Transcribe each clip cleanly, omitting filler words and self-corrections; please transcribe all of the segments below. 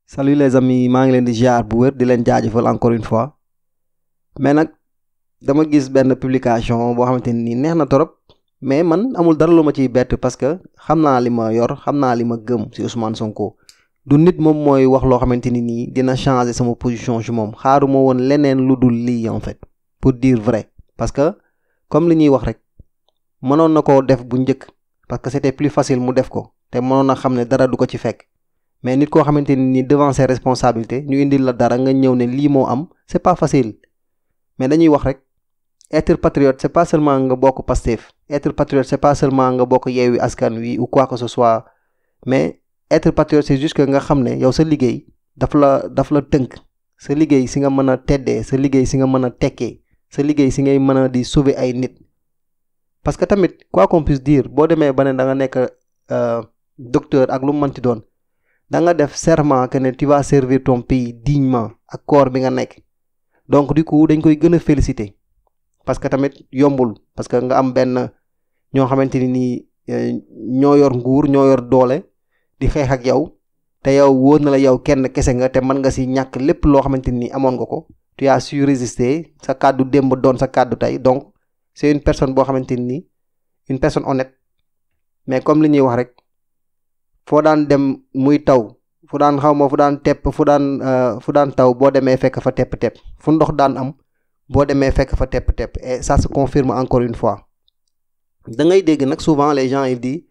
Salut les amis, maa ngi leen di ziar bu wér di leen jaajëfal encore une fois mais nag dama gis benn publication boo xamante ni neex na torop mais man amul dara lu ma ciy bett parce que xam naa li ma yor xam naa li ma gëm ci Ousmane Sonko du nit moom mooy wax loo xamante ni nii dina changer sama position ci moom xaaruma woon leneen lu dul lii en fait pour dire vrai parce que comme li ñuy wax rek mënoon na koo def bu njëkk parce que c'était plus facile mu def ko te mënoon na xam ne dara du ko ci fekk. mais nit koo xamante ni devant ses responsabilités ñu indil la dara nga ñëw ne lii moo am c'est pas facile mais dañuy wax rek être patriote c'est pas seulement nga bokk Pastef être patriote c'est pas seulement nga bokk Yewwi Askan Wi ou quoi que ce soit mais être patriote c'est juste que nga xam ne yow sa liggéey daf la tënk sa liggéey si nga mën a teddee sa liggéey si nga mën a tekkee sa liggéey si ngay mën a di sauver ay nit parce que tamit quoi qu'on puisse dire boo demee ba ne da nga nekk docteur ak lu mu mënti doon da nga def serment que ne tu vas servir ton pays dignement ak corps bi nga nekk donc du coup dañ koy gën a féliciter parce que tamit yombul parce que nga am benn ñoo xamante ni nii ñoo yor nguur ñoo yor doole di xeex ak yow te yow wóor na la yow kenn kese nga te mën nga ci ñàkk lépp loo xamante ni amoon nga ko tu as su résister sa kàddu démb doon sa kàddu tey donc c'est une personne boo xamante ni une personne honnête mais comme li ñuy wax rek. foo daan dem muy taw fu daan tepp fu daan taw boo demee fekk fa tepp-tepp fu ndox daan am boo demee fekk fa tepp-tepp et ça se confirme encore une fois da ngay dégg nag souvent les gens ils disent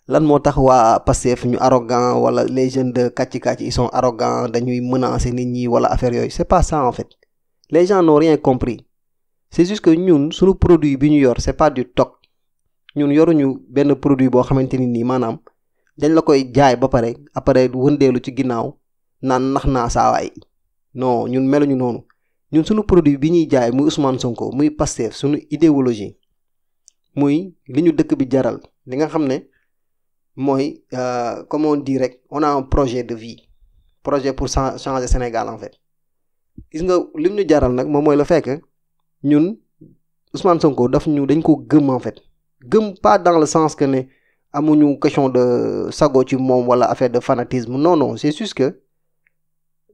lan moo tax waa Pastef ñu arrogant wala les jeunes de kàcci-kàcci ils sont arrogants dañuy menacer nit ñi wala affaire yooyu c'est pas ça en fait les gens n'ont rien compris c'est juste que ñun suñu produit bi ñu yor c'est pas du stock ñun yoruñu benn produit boo xamante ni nii maanaam dañ la koy jaay ba pare après wëndeelu ci ginnaaw naan nax naa saawaay non ñun meluñu noonu ñun suñu produit bi ñuy jaay muy Ousmane Sonko muy Pastef suñu idéologie muy li ñu dëkk bi jaral li nga xam ne mooy comme on dit rek on a un projet de vie projet pour changer Sénégal en fait gis nga lim ñu jaral nag moom mooy le fait que ñun Ousmane Sonko dañ ko gëm en fait gëm pas dans le sens que ne amuñu question de sago ci moom wala affaire de fanatisme non c'est juste que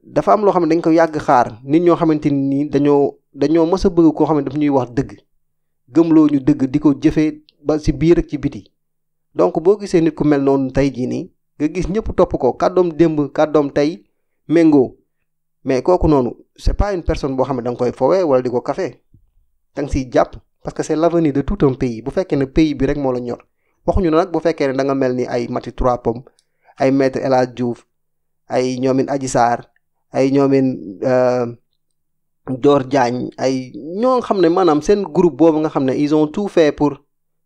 dafa am loo xam ne dañ ko yàgg xaar nit ñoo xamante ni dañoo mës a bëgg koo xam ne daf ñuy wax dëgg gëmloo ñu dëgg di ko jëfee ba ci biir ak ci biti donc boo gisee nit ku mel noonu tey jii nii nga gis ñëpp topp ko kàddoom démb kàddoom tey méngoo mais kooku noonu c'est pas une personne boo xam ne da nga koy fowee wala di ko kafe da nga siy jàpp parce que c'est l'avenir de tout un pays bu fekkee ne pays bi rek moo la ñor. waxuñu nag bu fekkee ne da nga mel ni ay Mati Trois Pommes ay maître El Hadj Diouf ay ñoomin Adji Sarr ay ñoomin Dior Diagne ay ñoo xam ne maanaam seen groupe boobu nga xam ne ils ont tout fait pour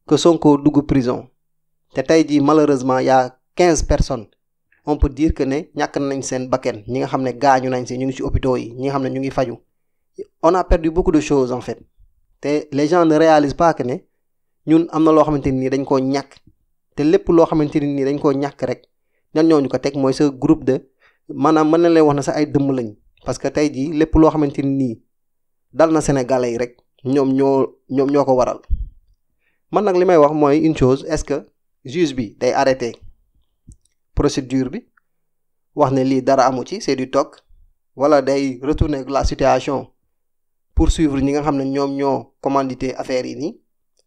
que Sonko dugg prison te tey jii malheureusement y a 15 personnes on peut dire que ne ñàkk nañ seen bakken ñi nga xam ne gaañu nañ si ñu ngi ci hôpitaux yi ñi nga xam ne ñu ngi faju on a perdu beaucoup de choses en fait te les gens ne réalisent pas que ne ñun am na loo xamante ni dañ koo ñàkk te lépp loo xamante ni dañ koo ñàkk rek ñan ñooñu ko teg mooy sa groupe de maanaam mën na lay wax na sax ay dëmm lañ parce que tey jii lépp loo xamante ni dal na Sénégalais yi rek ñoom ñoo ko waral man nag li may wax mooy une chose est-ce que juge bi day arrêter procédure bi wax ne lii dara amu ci c'est du toc wala day retourner la situation poursuivre ñi nga xam ne ñoom ñoo commandité affaire yi nii.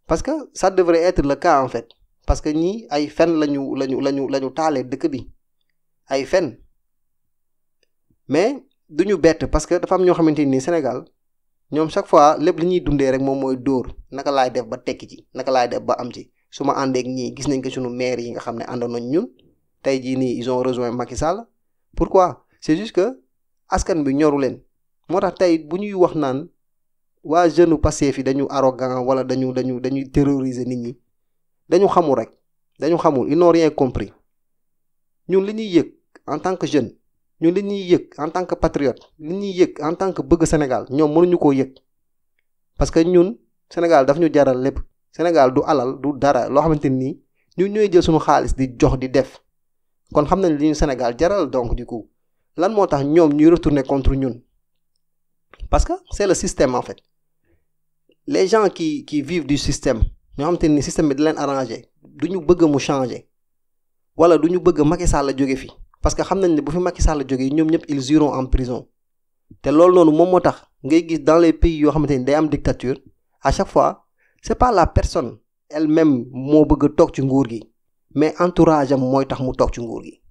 parce que ça devrait être le cas en fait parce que ñii ay fen lañu taalee dëkk bi ay fen mais duñu bett parce que dafa am ñoo xamante ni Sénégal ñoom chaque fois lépp li ñuy dundee rek moom mooy dóor naka laay def ba tekki ci naka laay def ba am ci su ma àndeek ñii gis nañ ko suñu maire yi nga xam ne àndoon nañ ñun tey jii nii ils ont rejoint Macky Sall pourquoi c'est juste que askan bi ñoru leen moo tax tey bu ñuy wax naan waa jeune Pastef yi dañu arrogant wala dañuy terroriser nit ñi dañu xamul rek dañu xamul ils n'ont rien compris ñun li ñuy yëg en tant que jeune ñun li ñuy yëg en tant que patriote li ñuy yëg en tant que bëgg Sénégal ñoom mënuñu koo yëg parce que ñun Sénégal daf ñu jaral lépp Sénégal du alal du dara loo xamante ni ñun ñooy jël suñu xaalis di jox di def kon xam nañ li ñu Sénégal jaral donc du coup lan moo tax ñoom ñuy retourner contre ñun parce que c'est le système en fait. Les gens qui vivent du système ñoo xamante ni système bi di leen arrangé du ñu bëgg mu changer wala du ñu bëgg Macky Sall la jóge fi parce que xam nañ ne bu fi Macky Sall jógee ñoom ñëpp ils iront en prison te loolu noonu moom moo tax ngay gis dans les pays yoo xamante ni day am dictature à chaque fois c'est pas la personne elle-même moo bëgg a toog ci nguur gi mais entourage am mooy tax mu toog ci nguur gi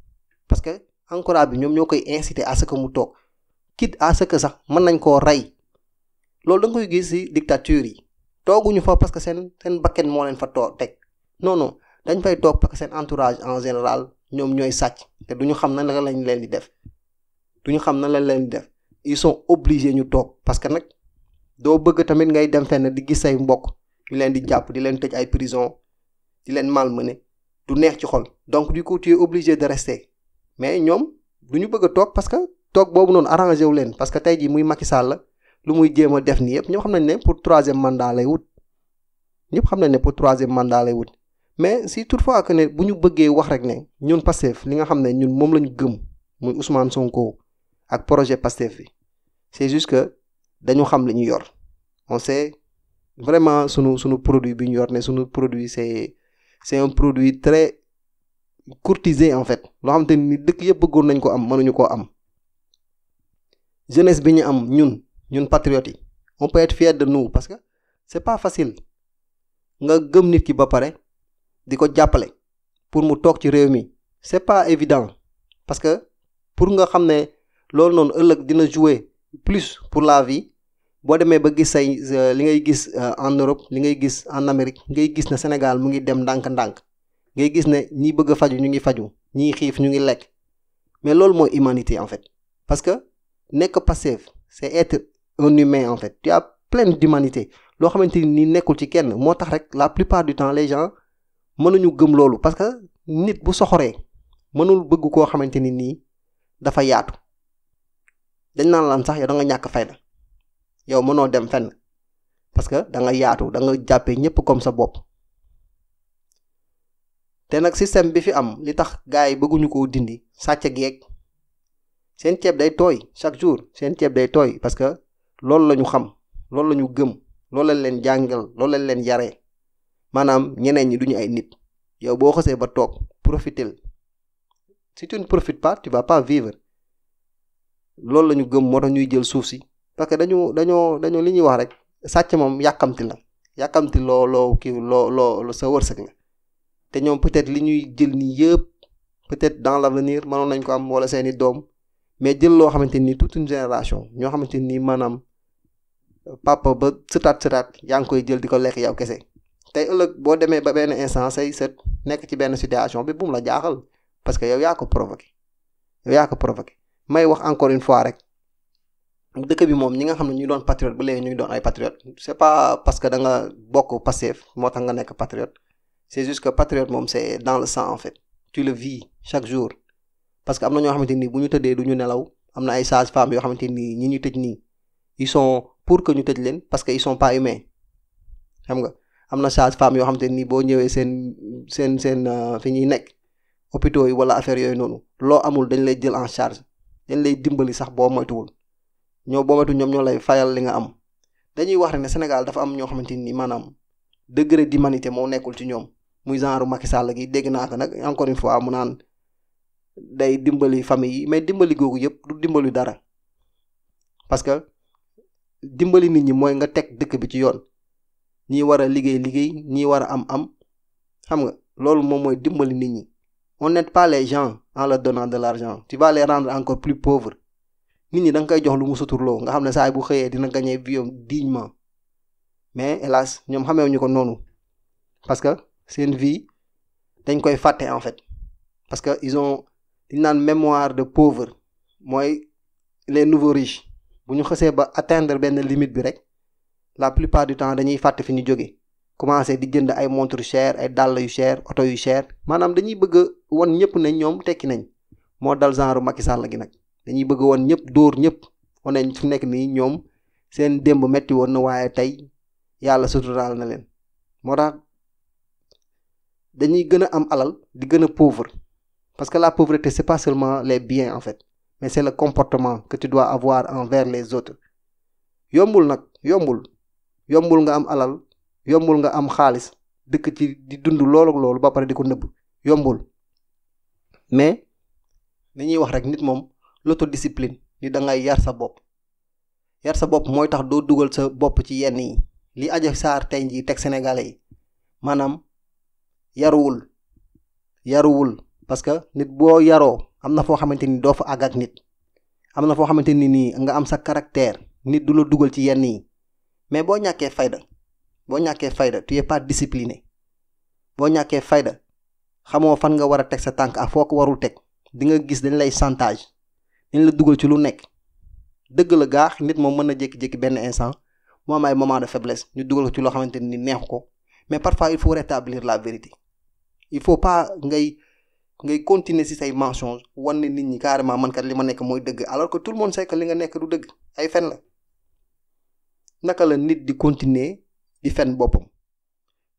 parce que entourage bi ñoom ñoo koy inciter à ce que mu toog quitte à ce que sax mën nañ koo rey loolu da nga koy gis ci dictature yi tooguñu fa parce que seen bakken moo leen fa toog teg non dañ fay toog parce que seen entourage en général ñoom ñooy sàcc te duñu xam nan la lañ leen di def ils sont obligés ñu toog parce que nag doo bëgg tamit ngay dem fenn di gis say mbokk ñu leen di jàpp di leen tëj ay prison di leen malmener du neex ci xol donc du coup tu es obligé de rester mais ñoom du ñu bëgg a toog parce que toog boobu noonu arrangé wu leen parce que tey jii muy Macky Sall la lu muy jéem a def nii yëpp ñëpp xam nañ ne pour troisième mandat lay wut mais si toutefois que ne bu ñu bëggee wax rek ne ñun Pastef li nga xam ne ñun moom la ñu gëm muy Ousmane Sonko ak projet Pastef bi c'est juste que dañu xam li ñu yor on sait vraiment sunu produit bi ñu yor ne sunu produit c'est un produit très courtisé en fait loo xamante ni dëkk yëpp bëggoon nañ ko am mënuñu koo am jeunesse bi ñu am ñun patriotes yi on peut être fier de nous parce que c'est pas facile nga gëm nit ki ba pare di ko jàppale pour mu toog ci réew mi c'est pas évident parce que pour nga xam ne loolu noonu ëllëg dina jouer plus pour la vie boo demee ba gis say li ngay gis en Europe li ngay gis en Amérique ngay gis ne Sénégal mu ngi dem ndànk-ndànk ngay gis ne ñi bëgg a faju ñu ngi faju ñii xiif ñu ngi lekk mais loolu mooy humanité en fait parce que nekk Pastef c'est être un humain en fait tu as plein d'humanité loo xamante ni nekkul ci kenn moo tax rek la plupart du temps les gens mënuñu gëm loolu parce que nit bu soxoree mënul bëgg koo xamante ni nii dafa yaatu dañ naan lan sax yow da nga ñàkk fayda yow mënoo dem fenn parce que da nga yaatu da nga jàppee ñëpp comme sa bopp te nag système bi fi am li tax gars yi bëgguñu koo dindi sàcc geeg seen ceeb day tooy chaque jour seen ceeb day tooy parce que loolu la ñu xam loolu la ñu gëm loolu lañ leen jàngal loolu lañ leen yaree maanaam ñeneen ñi duñu ay nit yow boo xasee ba toog profitel si tu ne profites pas tu vas pas vivre loolu la ñu gëm moo tax ñuy jël suuf si parce que dañoo li ñuy wax rek sàcc moom yàkkamti loo sa wërsëg la te ñoom peut-être li ñuy jël nii yëpp peut-être dans l'avenir mënoon nañ ko am wala seeni doom mais jël loo xamante ni toute une génération ñoo xamante ni maanaam papa ba sëtaat yaa ngi koy jël di ko lekk yow kese tey ëllëg boo demee ba benn instant say sët nekk ci benn situation bi bu mu la jaaxal parce que yow yaa ko provoqué may wax encore une fois rek dëkk bi moom ñi nga xam ne ñu doon patriote ba léegi ñu ngi doon ay patriote c'est pas parce que da nga bokk Pastef moo tax nga nekk patriote c'est juste que patriote moom c'est dans le sang en fait tu le vis chaque jour parce que am na ñoo xamante ni bu ñu tëddee du ñu nelaw am na ay sages-femmes yoo xamante ni ñi ñu tëj nii ils sont pour que ñu tëj leen parce que ils sont pas humains xam nga am na sages-femmes yoo xamante ni boo ñëwee seen fi ñuy nekk hôpitaux yi wala affaire yooyu noonu loo amul dañ lay jël en charge dañ lay dimbali sax boo moytuwul ñoom ñoo lay fayal li nga am dañuy wax rek ne Sénégal dafa am ñoo xamante ni maanaam degré d'humanité moo nekkul ci ñoom muy genre Macky Sall gi dégg naa ko nag encore une fois mu naan day dimbali famille yi mais dimbali googu yëpp du dimbali dara parce que dimbali nit ñi mooy nga teg dëkk bi ci yoon ñi war a liggéey ñi war a am xam nga loolu moom mooy dimbali nit ñi on n'aide pas les gens en leur donnant de l'argent tu vas les rendre encore plus pauvres nit ñi da nga koy jox lu mu suturloo nga xam ne saa bu xëyee dina gagner vie dignement mais hélas ñoom xamee ñu ko noonu parce que seen vie dañ koy fàtte en fait parce que ils ont li naan mémoire de pauvre mooy les nouveaux riches bu ñu xësee ba atteindre benn limite bi rek la plupart du temps dañuy fàtte fi ñu jóge commencer di jënd ay montres chères ay dàll yu cher oto yu cher maanaam dañuy bëgg a won ñëpp ne ñoom tekki nañ moo dal genre Macky Sall gi nag dañuy bëgg a won ñëpp dóor ñëpp wane fu nekk nii ñoom seen démb metti woon na waaye tey yàlla suturaal na leen moo tax dañuy gën a am alal di gën a pauvre parce que la pauvreté c'est pas seulement les biens en fait mais c'est le comportement que tu dois avoir envers les autres yombul nga am alal yombul nga am xaalis dëkk ci di dund loolu ba pare di ko nëbb yombul mais li ñuy wax rek nit moom l'autodiscipline ni da ngay yar sa bopp mooy tax doo dugal sa bopp ci yenn yi li Adji Sarr tey jii teg Sénégalais yi maanaam yaruwul parce que nit boo yaroo am na foo xamante ni doo fa àgg ak nit am na foo xamante ni nii nga am sa caractère nit du la dugal ci yenn yi mais boo ñàkkee fayda tu es pas discipliné boo ñàkkee fayda xamoo fan nga war a teg sa tànk ak foo ko warul teg di nga gis dañ lay chantage dañ la dugal ci lu nekk dëgg la gaax nit moom mën na jékki-jékki benn instant mu am ay moment de faiblesse ñu dugal ko ci loo xamante ni neexu ko mais parfois il faut rétablir la vérité il faut pas ngay continuer ci say mensonges wan ne nit ñi carrément man kat li ma nekk mooy dëgg alors que tout le monde sait que li nga nekk du dëgg ay fen la naka la nit di continuer di fen boppam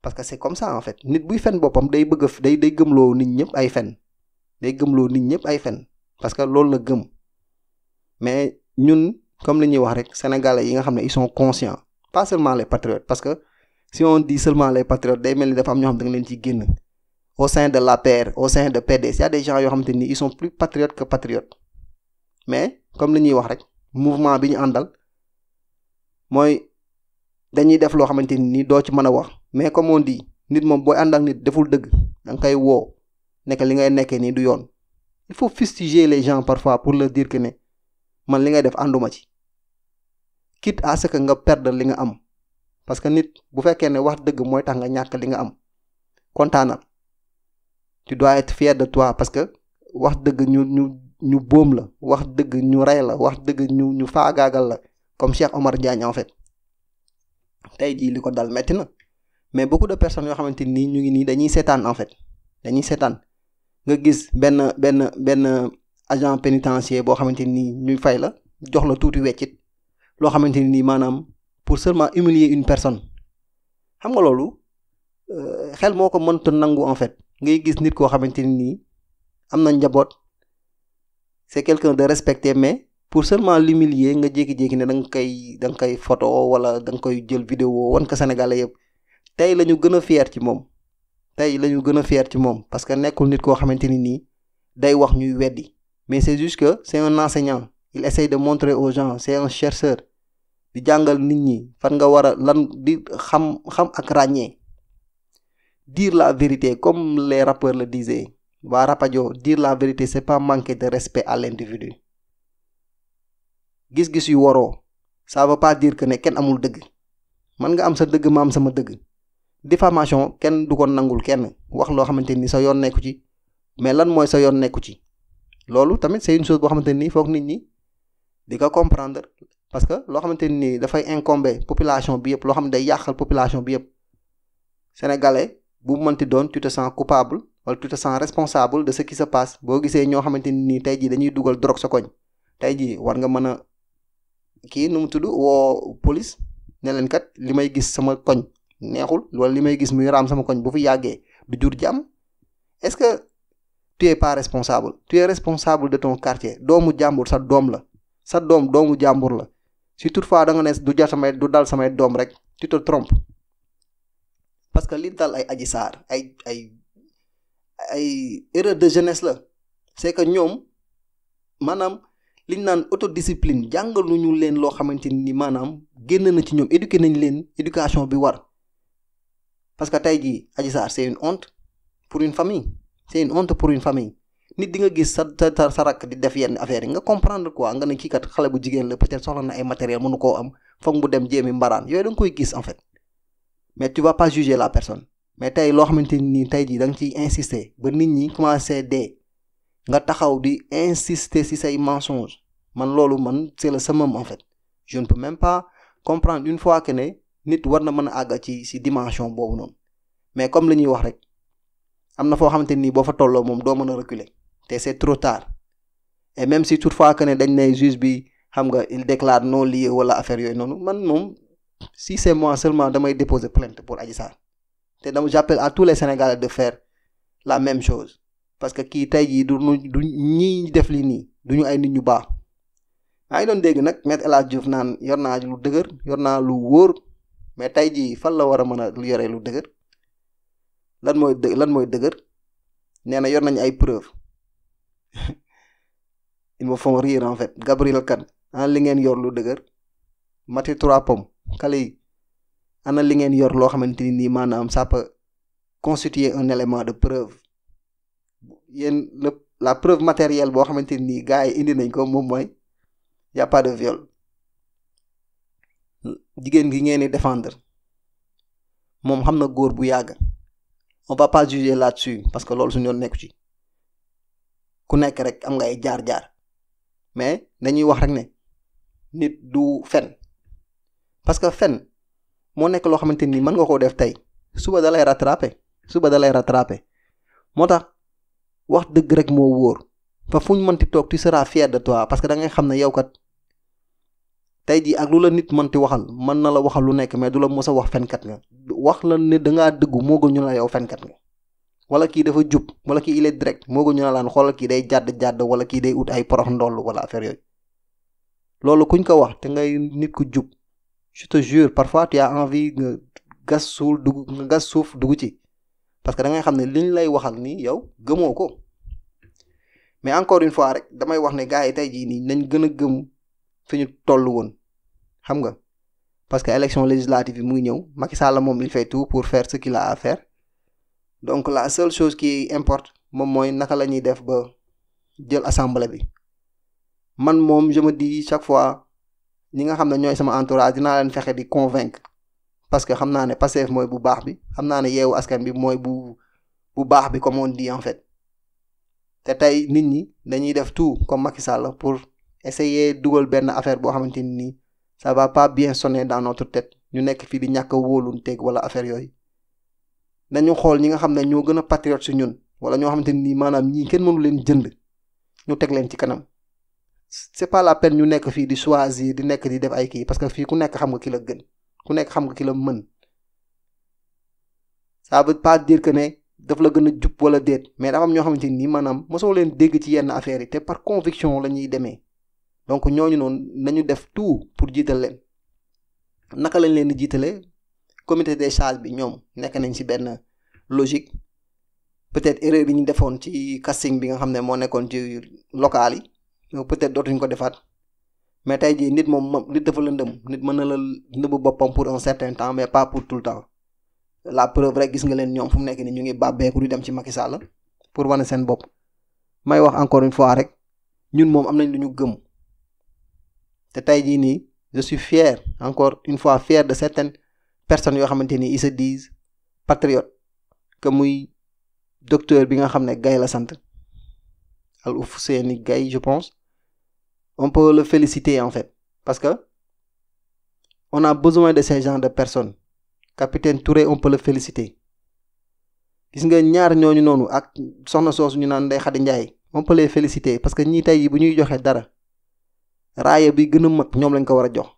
parce que c'est comme ça en fait nit buy fen boppam day bëgg a day gëmloo nit ñëpp ay fen parce que loolu la gëm mais ñun comme li ñuy wax rek sénégalais yi nga xam ne ils sont conscients pas seulement les patriotes parce que si on dit seulement les patriotes day mel ni dafa am ñoo xam da nga leen ciy génn au sein de l'APR au sein de PDS y a des gens yoo xamante ni ils sont plus patriotes que patriotes mais comme li ñuy wax rek mouvement bi ñu àndal mooy dañuy def loo xamante ni doo ci mën a wax mais comme on dit nit moom booy ànd ak nit deful dëgg da nga koy woo nekk li ngay nekkee nii du yoon il faut fustiger les gens parfois pour leur dire que ne man li ngay def ànduma ci quitte à ce que nga perdre li nga am parce que nit bu fekkee ne wax dëgg mooy tax nga ñàkk li nga am kontaanal tu dois être fier de toi parce que wax dëgg ñu boom la wax dëgg ñu rey la wax dëgg ñu faagaagal la comme Cheikh Omar Diagne en fait tey jii li ko dal metti na mais beaucoup de personnes yoo xamante ni ñu ngi nii dañuy seetaan en fait dañuy seetaan nga gis benn agent pénitentiaire boo xamante ni ñuy fay la jox la tuuti weccit loo xamante ni maanaam pour seulement humilier une personne xam nga loolu xel moo ko mënta nangu en fait ngay gis nit koo xamante ni am na njaboot c'est quelqu'un de respecté mais pour seulement l'humilier nga jékki-jékki ne da nga koy photo wala da nga koy jël vidéo wan ko Sénégalais yëpp tey la ñu gën a fier ci moom parce que nekkul nit koo xamante ni nii day wax ñuy weddi mais c'est juste que c'est un enseignant il essaye de montrer aux gens c'est un chercheur di jàngal nit ñi fan nga war a lan di xam ak ràññee dire la vérité comme les rappeurs le disaient waa Rapadio dire la vérité c'est pas manquer de respect à l'individu gis-gis yu waroo ça veut pas dire que ne kenn amul dëgg man nga am sa dëgg ma am sama dëgg diffamation kenn du ko nangul kenn wax loo xamante ni sa yoon nekku ci mais lan mooy sa yoon nekku ci loolu tamit c'est une chose boo xamante ni foog nit ñi di ko comprendre parce que loo xamante ni dafay incomber population bi yëpp loo xam ne day yàqal population bi yëpp sénégalais bu mënti doon tu te sens coupable wala tu te sens responsable de ce qui se passe boo gisee ñoo xamante ni tey jii dañuy dugal drogue sa koñ tey jii war nga mën a kii nu mu tudd woo police ne leen kat li may gis sama koñ neexul wala li may gis muy raam sama koñ bu fi yàggee du jur jàmm est-ce que tu es pas responsable tu es responsable de ton quartier doomu jàmbur sa doom la sa doomu jàmbur la si toutefois da nga ne du dal samay doom rek tu te trompes parce que li dal ay Adji Sarr ay erreur de jeunesse la c'est que ñoom maanaam liñ naan autodiscipline jàngaluñu leen loo xamante ni maanaam génn na ci ñoom éduquer nañ leen éducation bi war parce que tey jii Adji Sarr c'est une honte pour une famille nit di nga gis sa rakk di def yenn affaire yi nga comprendre quoi nga ne kii kat xale bu jigéen la peut-être soxla na ay matériel mënu koo am foog mu dem jéemi mbaraan yooyu da nga koy gis en fait mais tu vas pas juger la personne mais tey loo xamante ni tey jii da nga ciy insister ba nit ñi commencé dee nga taxaw di insister ci say mensonges man loolu c'est le summum en fait je ne peux même pas comprendre une fois que ne nit war na mën a àgg ci dimension boobu noonu mais comme li ñuy wax rek am na foo xamante ni boo fa tolloo moom doo mën a reculer te c'est trop tard et même si toutefois que ne dañ ne juge bi xam nga il déclare non lieu wala affaire yooyu noonu man moom si c'est moi seulement damay déposer plainte pour Adji Sarr te j'appelle à tous les Sénégalais de faire la même chose parce que kii tey jii du ñi def li nii duñu ay nit ñu baax maa ngi doon dégg nag Maître El Hadji Diouf naan yor naa lu dëgër yor naa lu wóor mais tey jii fan la war a mën a yoree lu dëgër lan mooy dëgër nee na yor nañu ay preuve ils me font rire en fait. Gabriel Kane ana li ngeen yor lu dëgër Mati 3 pommes xale yi ana li ngeen yor loo xamante ni nii maanaam ça peut constituer un élément de preuve yéen la preuve matérielle boo xamante ni nii gars yi indi nañ ko moom mooy y a pas de viol jigéen gi ngeen di défendre moom xam na góor bu yàgg on va pas juger là-dessus parce que loolu suñu yoon nekku ci ku nekk rek am nga ay jaar-jaar mais dañuy wax rek ne nit du fen parce que fen moo nekk loo xamante ni mën nga koo def tey suba da lay rattraper moo tax wax dëgg rek moo wóor fa fu ñu mënti toog tu seras fier de toi parce que da ngay xam ne yow kat tey jii ak lu la nit mënti waxal mën na la waxal lu nekk mais du la mës a wax fenkat nga wax la ne dangaa dëggu moo gën ñu la yow fenkat nga wala kii dafa jub wala kii il est direct moo gën ñu la laan xoolal kii day jàdd wala kii day ut ay porox ndoll wala affaire yooyu loolu kuñ ko wax te ngay nit ku jub je te jure parfois tu as envie nga gas suuf dugg ci parce que da ngay xam ne liñ lay waxal nii yow gëmoo ko mais encore une fois rek damay wax ne gars yi tey jii nii nañ gën a gëm fi ñu toll woon xam nga parce que élection législative yi mu ngi ñëw Macky Sall moom il fait tout pour faire ce qu'il a à faire donc la seule chose qui importe moom mooy naka la ñuy def ba jël assemblée bi man moom je me dis chaque fois ñi nga xam ne ñooy sama entourage dinaa leen fexe di convaincre parce que xam naa ne Pastef mooy bu baax bi xam naa ne Yewwi Askan bi mooy bu baax bi comme on dit en fait te tey nit ñi dañuy def tout comme Macky Sall pour essayer dugal benn affaire boo xamante ni nii ça va pas bien sonner dans notre tête ñu nekk fii di ñàkk a wóolunteeg wala affaire yooyu nañu xool ñi nga xam ne ñoo gën a patriote si ñun wala ñoo xamante ni nii maanaam ñii kenn mënu leen jënd ñu teg leen ci kanam c'est pas la peine ñu nekk fii di choisir di nekk di def ay kii parce que fii ku nekk xam nga ki la gën ku nekk xam nga ki la mën ça veut pas dire que ne daf la gën a jub wala déet mais dafa am ñoo xamante ni maanaam mosoo leen dégg ci yenn affaires yi te par conviction la ñuy demee donc ñooñu noonu nañu def tout pour jiital leen naka lañ leen di jiitalee comité des sages bi ñoom nekk nañ ci benn logique peut-être erreur yi ñu defoon ci casting bi nga xam ne moo nekkoon ci local yi peut-être dootuñ ko defaat mais tey jii nit dafa lëndëm nit mën na la nëbb boppam pour un certain temps mais pas pour tout le temps la preuve rek gis nga leen ñoom fu mu nekk ni ñu ngi bàbbeeku di dem ci Macky Sall pour wane seen bopp may wax encore une fois rek ñun moom am nañ lu ñu gëm te tey jii nii je suis fier encore une fois fier de certaines personnes yoo xamante ni ils se disent patriotes que muy docteur bi nga xam ne Gaye la sant Alfousseyni Gaye je pense on peut le féliciter en fait parce que on a besoin de ces genres de personnes capitaine Touré on peut le féliciter gis nga ñaar ñooñu noonu ak soxna soosu ñu naan Ndeye Khady Ndiaye on peut les féliciter parce que ñii tey bu ñuy joxe dara raaya bi gën a mag ñoom lañ ko war a jox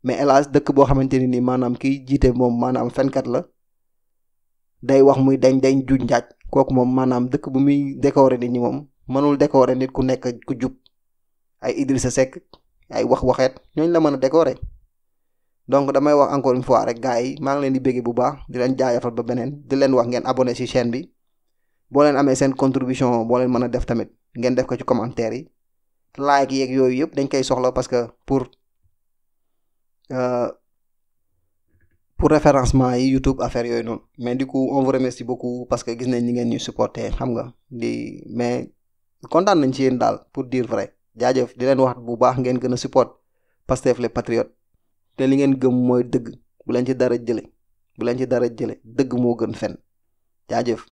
mais hélas dëkk boo xamante ni nii maanaam kiy jiite moom maanaam fenkat la day wax muy dañ juuj njaaj kooku moom maanaam dëkk bu muy décorer nit ñi moom mënul décorer nit ku nekk ku jub ay Idrissa Seck ay waxeet ñooñu la mën a décorer donc damay wax encore une fois rek gars yi maa ngi leen di bégge bu baax di leen jaayafal ba beneen di leen wax ngeen abonné ci chaîne bi boo leen amee seen contribution boo leen mën a def tamit ngeen def ko ci commentaire yi like yeeg yooyu yëpp dañ koy soxla parce que pour référencement yi YouTube affaire yooyu noonu mais du coup on vous remercie beaucoup parce que gis nañ ñi ngeen ñuy supporter xam nga mais kontaan nañ ci yéen daal pour dire vrai jaajëf di leen wax bu baax ngeen gën a support Pastef les patriotes te li ngeen gëm mooy dëgg bu leen ci dara jële dëgg moo gën fen jaajëf